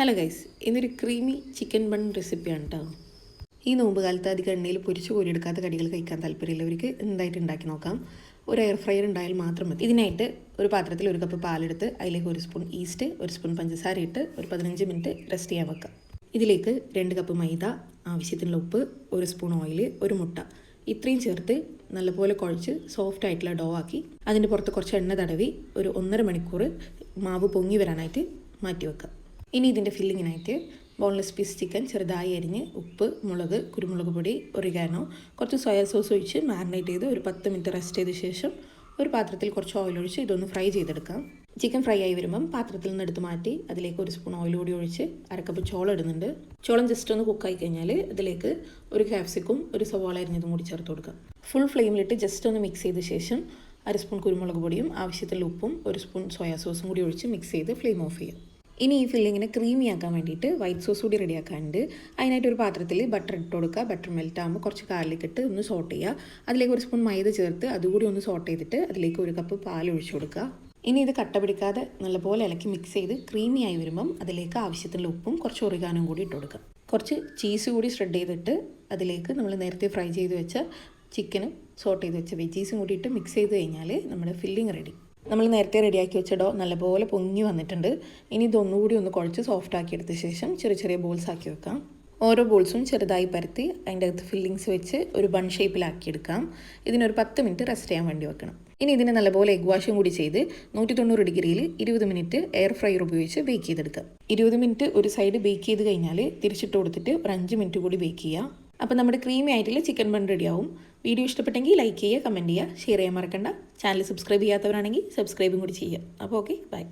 Hello guys, ഇന്നൊരു creamy chicken bun റെസിപ്പിയാണ് കേട്ടോ. ഈ നോമ്പ് കാലത്ത് അധികം എണ്ണയിൽ പൊരിച്ചു കോരിയെടുക്കാത്ത കടികൾ കഴിക്കാൻ താല്പര്യമുള്ളവർക്ക് എന്തായിട്ട് ഉണ്ടാക്കി നോക്കാം. ഒരു എയർ ഫ്രയർ ഉണ്ടായാൽ മാത്രം മതി. ഇതിനായിട്ട് ഒരു പാത്രത്തിൽ 1 കപ്പ് പാലെടുത്ത് അതിലേക്ക് 1 സ്പൂൺ ഈസ്റ്റ്, 1 സ്പൂൺ പഞ്ചസാര ഇട്ട് ഒരു 15 മിനിറ്റ് റെസ്റ്റ് ചെയ്യാൻ വെക്കാം. ഇതിലേക്ക് 2 കപ്പ് മൈദ, ആവശ്യത്തിനുള്ള ഉപ്പ്, 1 സ്പൂൺ ഓയിൽ, 1 മുട്ട ഇത്രയും ചേർത്ത് നല്ലപോലെ കുഴച്ച് സോഫ്റ്റ് ആയിട്ടുള്ള ഡോ ആക്കി അതിൻ്റെ പുറത്ത് കുറച്ച് എണ്ണ തടവി ഒരു 1.5 മണിക്കൂർ മാവ് പൊങ്ങി വരാനായിട്ട് മാറ്റി വെക്കാം. ഇനി ഇതിൻ്റെ ഫില്ലിങ്ങിനായിട്ട് ബോൺലെസ് പീസ് ചിക്കൻ ചെറുതായി അരിഞ്ഞ് ഉപ്പ്, മുളക്, കുരുമുളക് പൊടി, ഒറിഗാനോ, കുറച്ച് സോയാ സോസ് ഒഴിച്ച് മാരിനേറ്റ് ചെയ്ത് ഒരു 10 മിനിറ്റ് റെസ്റ്റ് ചെയ്ത ശേഷം ഒരു പാത്രത്തിൽ കുറച്ച് ഓയിൽ ഒഴിച്ച് ഇതൊന്ന് ഫ്രൈ ചെയ്തെടുക്കാം. ചിക്കൻ ഫ്രൈ ആയി വരുമ്പം പാത്രത്തിൽ നിന്ന് എടുത്ത് മാറ്റി അതിലേക്ക് 1 സ്പൂൺ ഓയിൽ കൂടി ഒഴിച്ച് 1/2 കപ്പ് ചോളം ഇടുന്നുണ്ട്. ചോളം ജസ്റ്റ് ഒന്ന് കുക്കായി കഴിഞ്ഞാൽ ഇതിലേക്ക് ഒരു ക്യാപ്സിക്കും, ഒരു സവാള അരിഞ്ഞതും കൂടി ചേർത്ത് കൊടുക്കാം. ഫുൾ ഫ്ലെയിമിലിട്ട് ജസ്റ്റ് ഒന്ന് മിക്സ് ചെയ്ത ശേഷം 1 സ്പൂൺ കുരുമുളക് പൊടിയും ആവശ്യത്തിലുള്ള ഉപ്പും 1 സ്പൂൺ സോയാ സോസും കൂടി ഒഴിച്ച് മിക്സ് ചെയ്ത് ഫ്ലെയിം ഓഫ് ചെയ്യാം. ഇനി ഈ ഫില്ലിങ്ങിനെ ക്രീമി ആക്കാൻ വേണ്ടിയിട്ട് വൈറ്റ് സോസ് കൂടി റെഡിയാക്കാനുണ്ട്. അതിനായിട്ട് ഒരു പാത്രത്തിൽ ബട്ടർ ഇട്ട് കൊടുക്കുക. ബട്ടർ മെൽറ്റ് ആകുമ്പോൾ കുറച്ച് ഗാർലിക് ഇട്ട് ഒന്ന് സോട്ട് ചെയ്യുക. അതിലേക്ക് 1 സ്പൂൺ മൈദ ചേർത്ത് അതുകൂടി ഒന്ന് സോട്ട് ചെയ്തിട്ട് അതിലേക്ക് 1 കപ്പ് പാൽ ഒഴിച്ചു കൊടുക്കുക. ഇനി ഇത് കട്ട പിടിക്കാതെ നല്ലപോലെ ഇളക്കി മിക്സ് ചെയ്ത് ക്രീമി ആയി വരുമ്പം അതിലേക്ക് ആവശ്യത്തിനുള്ള ഉപ്പും കുറച്ച് ഒറിഗാനും കൂടി ഇട്ട് കൊടുക്കുക. കുറച്ച് ചീസ് കൂടി സ്പ്രെഡ് ചെയ്തിട്ട് അതിലേക്ക് നമ്മൾ നേരത്തെ ഫ്രൈ ചെയ്ത് വെച്ച ചിക്കനും സോട്ട് ചെയ്ത് വെച്ച വെജീസും കൂടി ഇട്ട് മിക്സ് ചെയ്ത് കഴിഞ്ഞാൽ നമ്മുടെ ഫില്ലിങ് റെഡി. നമ്മൾ നേരത്തെ റെഡിയാക്കി വെച്ച ഡോ നല്ലപോലെ പൊങ്ങി വന്നിട്ടുണ്ട്. ഇനി ഇതൊന്നുകൂടി ഒന്ന് കുഴച്ച് സോഫ്റ്റ് ആക്കി എടുത്ത ശേഷം ചെറിയ ചെറിയ ബോൾസ് ആക്കി വെക്കാം. ഓരോ ബോൾസും ചെറുതായി പരത്തി അതിൻ്റെ അകത്ത് ഫില്ലിങ്സ് വെച്ച് ഒരു ബൺ ഷേപ്പിലാക്കി എടുക്കാം. ഇതിനൊരു 10 മിനിറ്റ് റെസ്റ്റ് ചെയ്യാൻ വേണ്ടി വെക്കണം. ഇനി ഇതിനെ നല്ലപോലെ എഗ് വാഷും കൂടി ചെയ്ത് 190 ഡിഗ്രിയിൽ 20 മിനിറ്റ് എയർ ഫ്രയർ ഉപയോഗിച്ച് ബേക്ക് ചെയ്തെടുക്കാം. 20 മിനിറ്റ് ഒരു സൈഡ് ബേക്ക് ചെയ്ത് കഴിഞ്ഞാൽ തിരിച്ചിട്ട് കൊടുത്തിട്ട് ഒരു 5 മിനിറ്റ് കൂടി ബേക്ക് ചെയ്യാം. അപ്പോൾ നമ്മുടെ ക്രീമി ആയിട്ടുള്ള ചിക്കൻ ബൺ റെഡിയാവും. വീഡിയോ ഇഷ്ടപ്പെട്ടെങ്കിൽ ലൈക്ക് ചെയ്യുക, കമൻറ്റ് ചെയ്യുക, ഷെയർ ചെയ്യാൻ മറക്കണ്ട. ചാനൽ സബ്സ്ക്രൈബ് ചെയ്യാത്തവരാണെങ്കിൽ സബ്സ്ക്രൈബും കൂടി ചെയ്യുക. അപ്പോൾ ഓക്കെ, ബൈ.